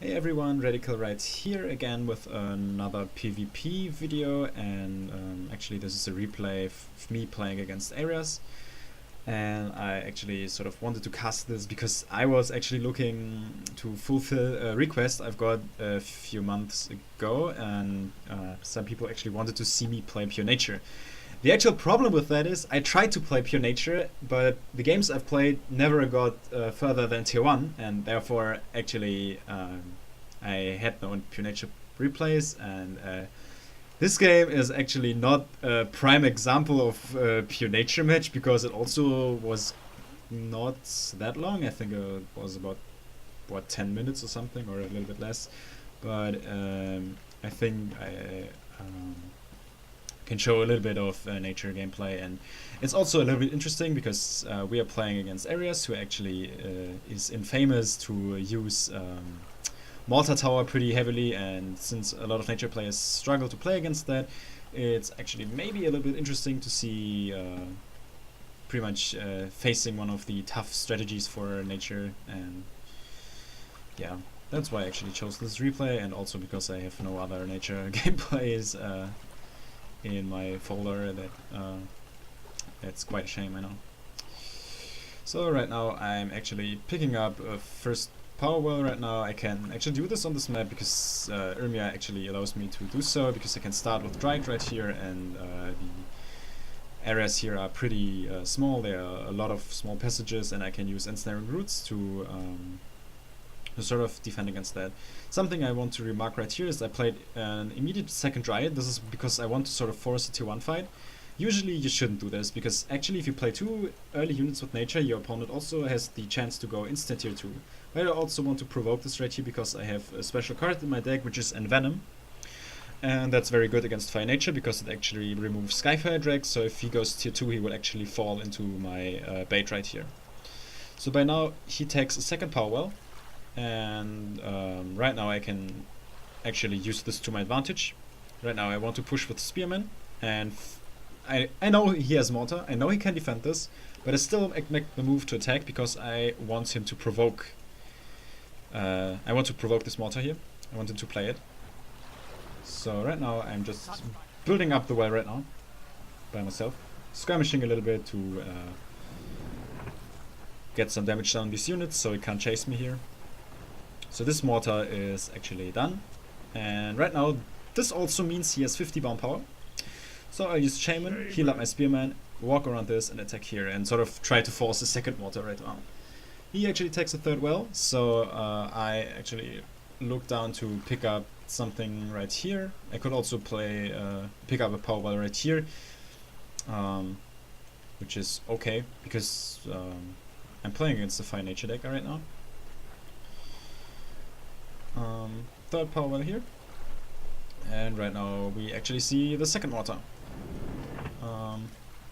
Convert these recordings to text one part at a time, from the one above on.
Hey everyone, RadicalX here again with another PvP video, and actually this is a replay of me playing against Eirias. And I actually sort of wanted to cast this because I was actually looking to fulfill a request I've got a few months ago, and some people actually wanted to see me play Pure Nature. The actual problem with that is I tried to play Pure Nature, but the games I've played never got further than Tier 1, and therefore actually I had no Pure Nature replays, and this game is actually not a prime example of a Pure Nature match because it also was not that long. I think it was about, 10 minutes or something, or a little bit less. But I think I can show a little bit of nature gameplay, and it's also a little bit interesting because we are playing against Eirias, who actually is infamous to use Malta Tower pretty heavily, and since a lot of nature players struggle to play against that, it's actually maybe a little bit interesting to see pretty much facing one of the tough strategies for nature. And yeah, that's why I actually chose this replay, and also because I have no other nature gameplays in my folder. That's quite a shame, I know. So right now I'm actually picking up a first power well. Right now I can actually do this on this map because Eirias actually allows me to do so, because I can start with Drake right here, and the areas here are pretty small. There are a lot of small passages, and I can use ensnaring roots to sort of defend against that. Something I want to remark right here is I played an immediate second Dryad. This is because I want to sort of force a tier 1 fight. Usually you shouldn't do this, because actually if you play 2 early units with nature, your opponent also has the chance to go instant tier 2. But I also want to provoke this right here because I have a special card in my deck, which is Envenom. And that's very good against Fire Nature because it actually removes Skyfire Drake, so if he goes tier 2 he will actually fall into my bait right here. So by now he takes a second power well, and right now I can actually use this to my advantage. Right now I want to push with Spearman, and I know he has Mortar, I know he can defend this, but I still make the move to attack because I want him to provoke. I want to provoke this Mortar here. I want him to play it. So right now I'm just building up the well right now by myself, skirmishing a little bit to get some damage down on these units so he can't chase me here. So this mortar is actually done, and right now this also means he has 50 bound power. So I use Shaman, heal up my Spearman, walk around this and attack here, and sort of try to force a second mortar right now. He actually takes a third well, so I actually look down to pick up something right here. I could also play pick up a power well right here, which is okay because I'm playing against the Fire Nature deck right now. Third power well here, and right now we actually see the second mortar.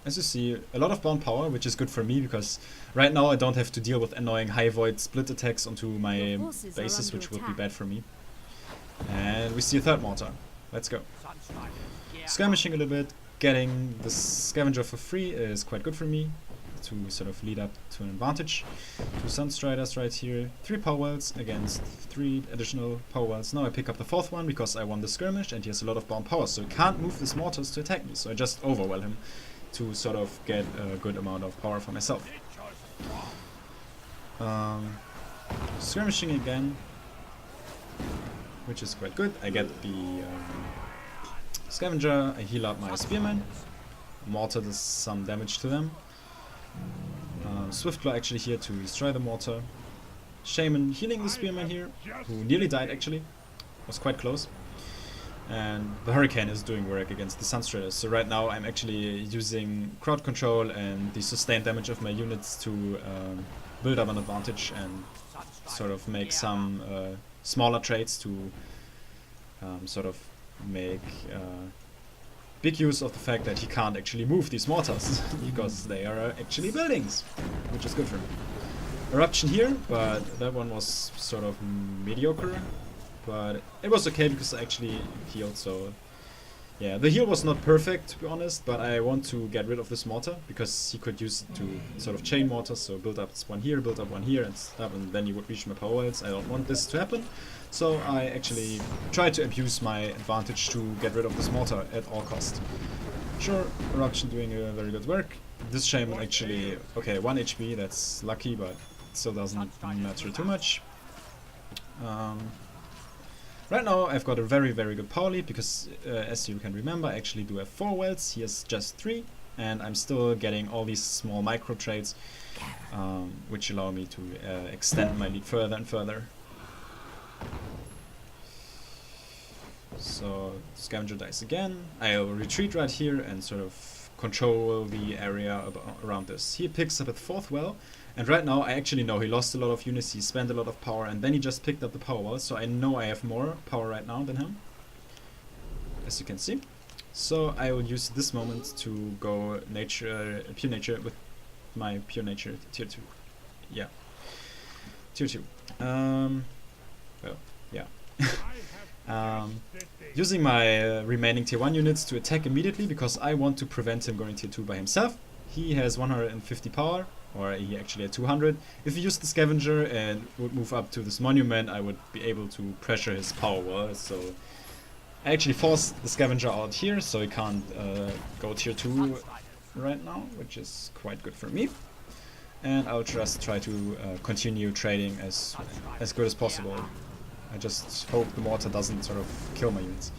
As you see, a lot of bound power, which is good for me because right now I don't have to deal with annoying high void split attacks onto my bases, which would be bad for me. And we see a third mortar. Let's go. Skirmishing a little bit, getting the scavenger for free is quite good for me to sort of lead up to an advantage. 2 Sunstriders right here, 3 power wells against 3 additional power wells. Now I pick up the 4th one because I won the skirmish and he has a lot of bound power, so he can't move his mortars to attack me, so I just overwhelm him to sort of get a good amount of power for myself. Skirmishing again, which is quite good. I get the scavenger, I heal up my Spearman, mortar does some damage to them. Swiftclaw actually here to destroy the mortar. Shaman healing the Spearman here, who nearly died actually, was quite close. And the Hurricane is doing work against the Sunstriders. So right now I'm actually using crowd control and the sustained damage of my units to build up an advantage and sort of make some smaller trades to sort of make big use of the fact that he can't actually move these mortars because they are actually buildings, which is good for me. Eruption here, but that one was sort of mediocre, but it was okay because I actually healed. So yeah, the heal was not perfect to be honest, but I want to get rid of this mortar because he could use it to sort of chain mortars, so build up this one here, build up one here and stuff, and then he would reach my power wells. I don't want this to happen, So I actually try to abuse my advantage to get rid of this mortar at all cost. Sure, Eruption doing a very good work. This Shaman actually, okay, 1 HP, that's lucky, but still doesn't matter too much. Right now I've got a very good power lead because as you can remember I actually do have 4 wells, he has just 3, and I'm still getting all these small micro trades which allow me to extend my lead further and further. So Scavenger dies again. I'll retreat right here and sort of control the area around this. He picks up a 4th well, and right now I actually know he lost a lot of units, he spent a lot of power, and then he just picked up the power well, so I know I have more power right now than him, as you can see. So I will use this moment to go nature, pure nature with my pure nature tier 2. Yeah, tier 2. Well, yeah. Using my remaining tier 1 units to attack immediately because I want to prevent him going tier 2 by himself. He has 150 power, or he actually had 200. If he used the Scavenger and would move up to this monument, I would be able to pressure his power wall. So I actually forced the Scavenger out here, so he can't go tier 2 right now, which is quite good for me. And I'll just try to continue trading as good as possible. I just hope the mortar doesn't sort of kill my units.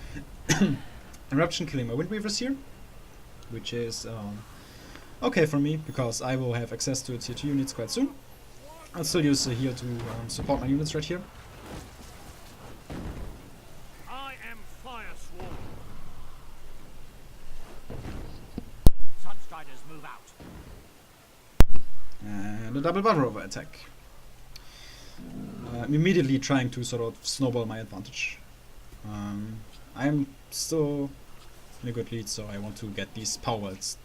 Eruption killing my Windweavers here, which is okay for me because I will have access to tier 2 units quite soon. I'll still use a heal to support my units right here. I am Firesworn. Sunstriders move out. And a double Battle Rover attack. I'm immediately trying to sort of snowball my advantage. I'm still in a good lead, so I want to get these power wells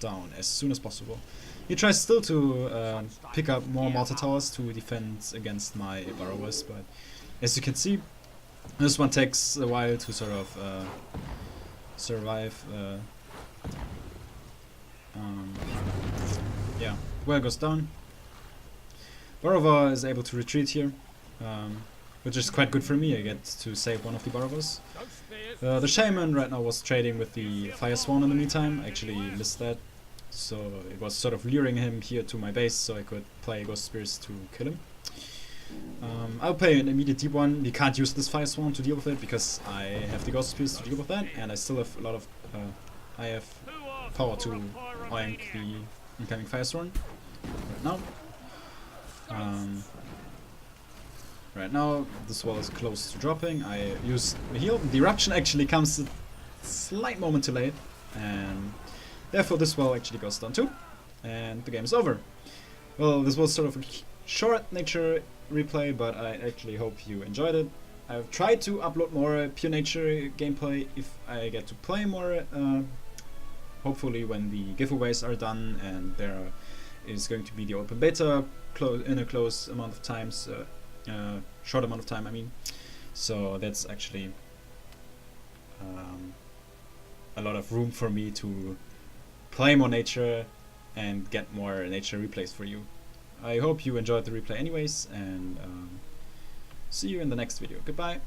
down as soon as possible. He tries still to pick up more mortar towers to defend against my burrowers, but as you can see, this one takes a while to sort of survive. Yeah, well goes down. Borova is able to retreat here, which is quite good for me. I get to save one of the Borovas. The Shaman right now was trading with the Fire Swan in the meantime. I actually missed that, so it was sort of luring him here to my base so I could play Ghost Spears to kill him. I'll play an immediate deep one. We can't use this Fire Swan to deal with it because I have the Ghost Spears to deal with that, and I still have a lot of I have power to oink the incoming Fire Swan right now. Right now, this wall is close to dropping. I use the heal. The eruption actually comes a slight moment too late, and therefore this wall actually goes down too, and the game is over. Well, this was sort of a short nature replay, but I actually hope you enjoyed it. I've tried to upload more pure nature gameplay if I get to play more, hopefully when the giveaways are done and there is going to be the open beta in a close amount of times, short amount of time I mean. So that's actually a lot of room for me to play more nature and get more nature replays for you. I hope you enjoyed the replay anyways, and see you in the next video. Goodbye.